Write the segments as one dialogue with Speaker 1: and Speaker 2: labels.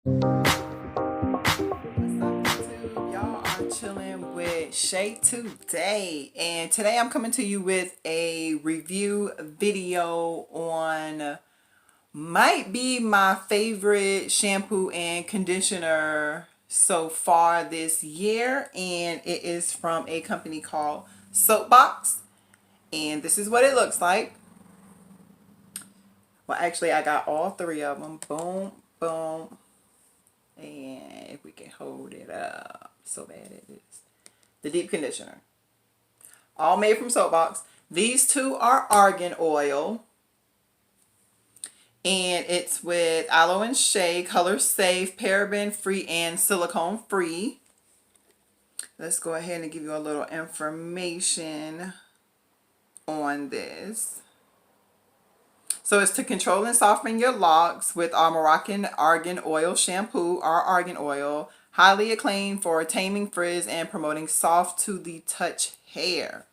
Speaker 1: What's up, YouTube? Y'all are chilling with Shay today, and today I'm coming to you with a review video on might be my favorite shampoo and conditioner so far this year, and it is from a company called Soapbox, and this is what it looks like. Well, actually, I got all three of them. Boom, boom, and if we can hold it up, so bad it is. The deep conditioner, all made from Soapbox. These two are argan oil, and it's with aloe and shea, color safe, paraben free, and silicone free. Let's go ahead and give you a little information on this. So it's to control and soften your locks with our Moroccan argan oil shampoo, our argan oil, highly acclaimed for taming frizz and promoting soft to the touch hair.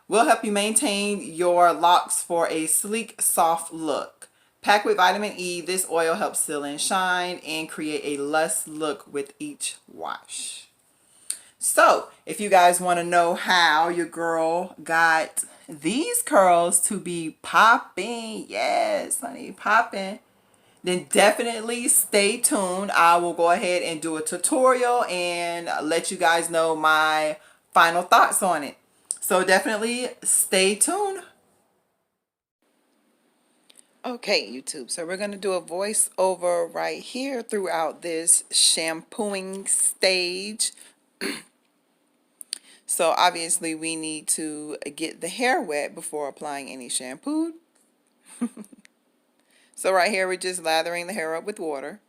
Speaker 1: Will help you maintain your locks for a sleek, soft look. Packed with vitamin E, this oil helps seal and shine and create a lush look with each wash. So, if you guys want to know how your girl got these curls to be popping, yes, honey, popping, then definitely stay tuned. I will go ahead and do a tutorial and let you guys know my final thoughts on it. So definitely stay tuned. Okay, YouTube, so we're going to do a voiceover right here throughout this shampooing stage. So obviously we need to get the hair wet before applying any shampoo. So right here we're just lathering the hair up with water.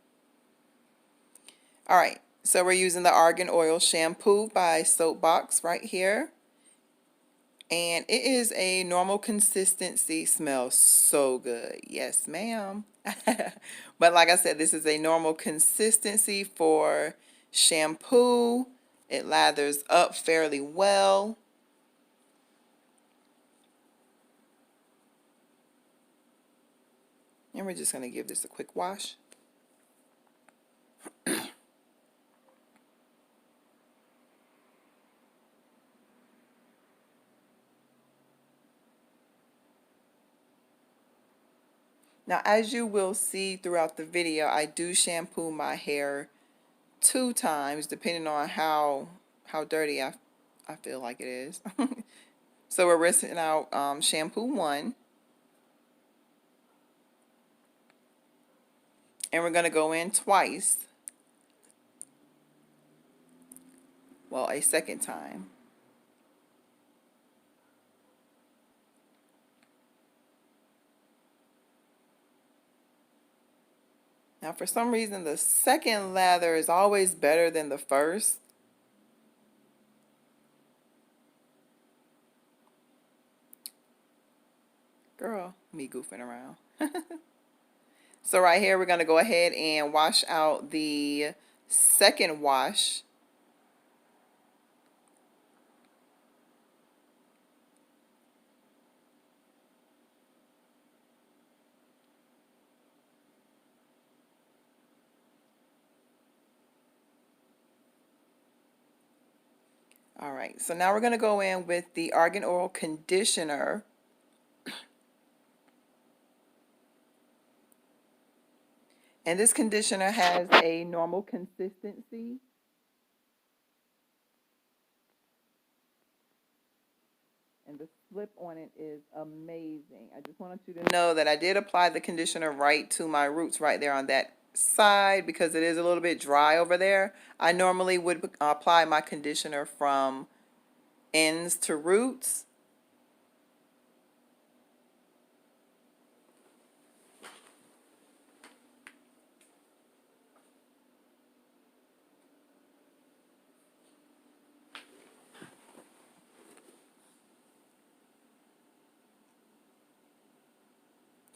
Speaker 1: Alright, so we're using the Argan Oil Shampoo by Soapbox right here. And it is a normal consistency. Smells so good. Yes, ma'am. But like I said, this is a normal consistency for shampoo. It lathers up fairly well. And we're just going to give this a quick wash. Now, as you will see throughout the video, I do shampoo my hair 2 times, depending on how dirty I feel like it is. So we're rinsing out shampoo 1. And we're going to go in twice. Well, a second time. Now, for some reason, the second lather is always better than the first. Girl, me goofing around. So right here, we're going to go ahead and wash out the second wash. All right, so now we're going to go in with the Argan Oil Conditioner. And this conditioner has a normal consistency. And the slip on it is amazing. I just wanted you to know that I did apply the conditioner right to my roots right there on that side because it is a little bit dry over there. I normally would apply my conditioner from ends to roots.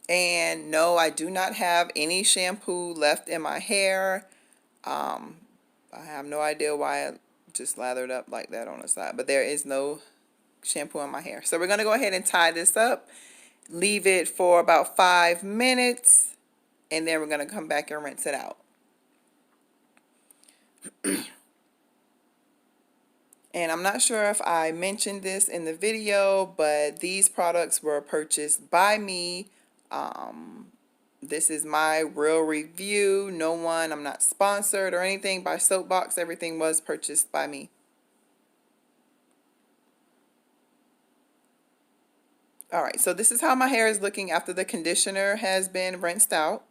Speaker 1: And no, I do not have any shampoo left in my hair. I have no idea why I just lathered up like that on the side, but there is no shampoo in my hair. So we're going to go ahead and tie this up, leave it for about 5 minutes, And then we're going to come back and rinse it out. And I'm not sure if I mentioned this in the video, but these products were purchased by me. This is my real review. I'm not sponsored or anything by Soapbox. Everything was purchased by me. All right, so this is how my hair is looking after the conditioner has been rinsed out.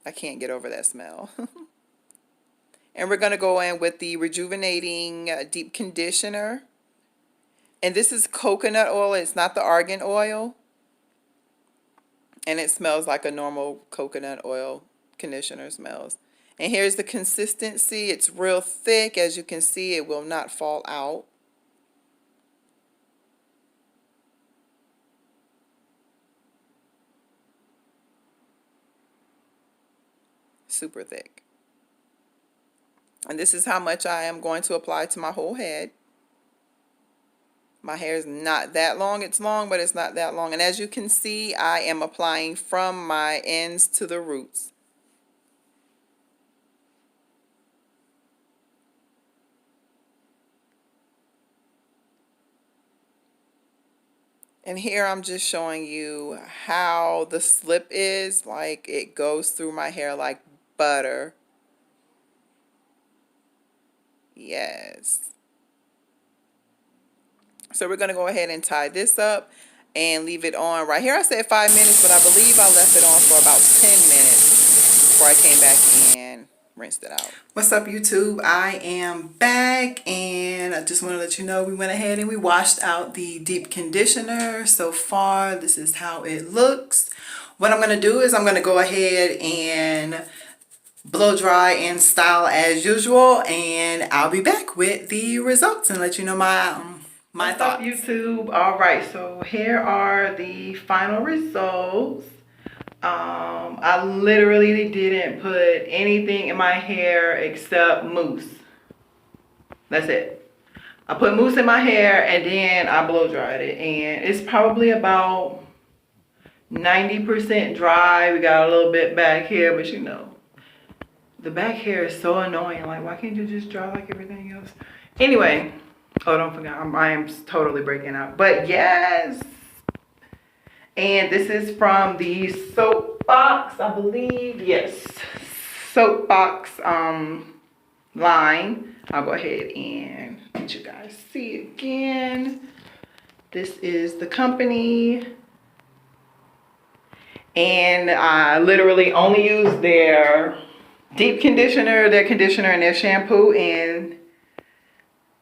Speaker 1: I can't get over that smell. And we're going to go in with the rejuvenating deep conditioner. And this is coconut oil. It's not the argan oil. And it smells like a normal coconut oil conditioner smells. And here's the consistency. It's real thick. As you can see, it will not fall out. Super thick. And this is how much I am going to apply to my whole head. My hair is not that long. It's long, but it's not that long. And as you can see, I am applying from my ends to the roots. And here I'm just showing you how the slip is. Like, it goes through my hair like butter. Yes. So we're going to go ahead and tie this up and leave it on. Right here I said 5 minutes, but I believe I left it on for about 10 minutes before I came back and rinsed it out. What's up, YouTube? I am back, and I just want to let you know we went ahead and we washed out the deep conditioner. So far, this is how it looks. What I'm going to do is I'm going to go ahead and blow dry and style as usual, and I'll be back with the results and let you know my thoughts. YouTube. All right, so here are the final results. I literally didn't put anything in my hair except mousse. That's it. I put mousse in my hair and then I blow dried it, and it's probably about 90% dry. We got a little bit back here, but you know, the back hair is so annoying. Like, why can't you just dry like everything else? Anyway, oh, don't forget, I am totally breaking out. But yes. And this is from the Soapbox, I believe. Yes. Soapbox line. I'll go ahead and let you guys see again. This is the company. And I literally only use their deep conditioner, their conditioner, and their shampoo, and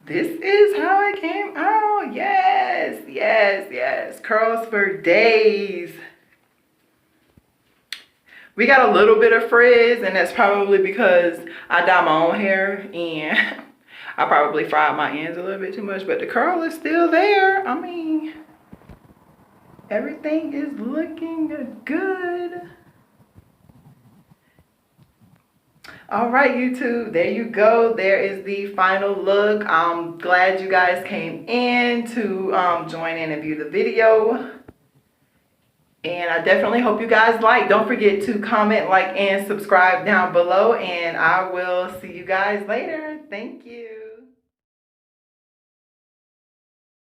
Speaker 1: this is how it came out. Yes, yes, yes. Curls for days. We got a little bit of frizz, and that's probably because I dye my own hair, and I probably fried my ends a little bit too much, but the curl is still there. I mean, everything is looking good. All right, YouTube, there you go. There is the final look. I'm glad you guys came in to join in and view the video. And I definitely hope you guys like. Don't forget to comment, like, and subscribe down below. And I will see you guys later. Thank you.